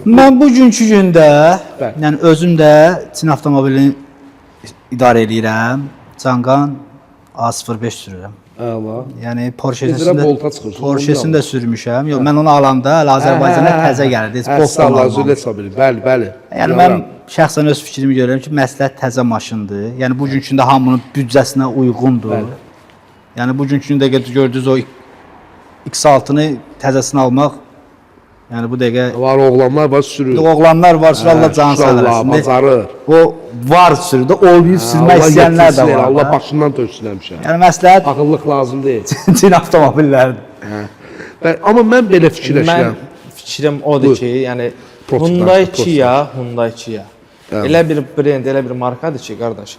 Mən bugünkü gündə, Bəli. yəni özüm də Çin avtomobilini idarə edirəm. Canqan A05 sürürəm. Əla. Yəni Bizlərə bolta çıxırsın. Porsche-sini də sürmüşəm. Yox, mən onu alanda Azərbaycana təzə gəldi. Heç boxdan almamışam. Bəli, bəli. Yəni mən şəxsən öz fikrimi görürəm ki, məsləhət təzə maşındır. Yəni bugünkündə hamının büdcəsinə uyğundur. Bəli. Yəni bugünkündə gördüyünüz o X6-nı təzəsini almaq, yəni bu dəqiqə Var oğlanlar var sürür. oğlanlar var, Allah canı sağ eləsin. Bacarır. O var sürüdə, olmayıb sürmək istəyənlər də var. Allah başından töksün həmişə. Yəni məsləhət Ağıllıq lazım deyil. Çin avtomobilləridir. Amma mən belə fikirləşirəm. Mən fikrim odur ki, yəni Prototyp, Hyundai Kia elə bir brend, elə bir markadır ki, qardaş,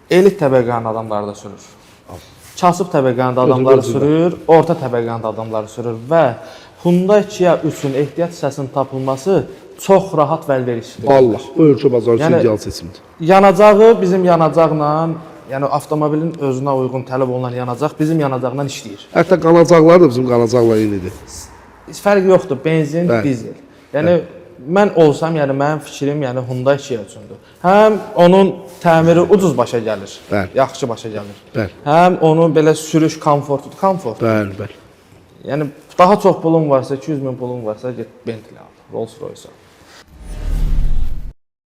elit təbəqənin adamları da sürür. Kasıb təbəqənin adamları sürür, orta təbəqənin adamları sürür və Hyundai Kia 3-ün ehtiyat hissəsinin tapılması çox rahat və əlverişlidir. Allah, bu ölkə bazarı üçün ideal seçimdir. Yanacağı bizim yanacaqla, yəni avtomobilin özünə uyğun tələb olunan yanacaq bizim yanacaqla işləyir. Hətta qanacaqlar da bizim qanacaqla eynidir. Fərq yoxdur, benzin, Bəli. dizel. Yəni mən olsam, yəni mənim fikrim, yəni Hyundai Kia üçündür. Həm onun təmiri ucuz başa gəlir, Bəli. yaxşı başa gəlir. Bəli. Həm onun belə sürüş komfortudur, komfort. Bəli, bəli. Yəni daha çox pulun varsa, 200 min pulun varsa, get Bentley al, Rolls-Royce al.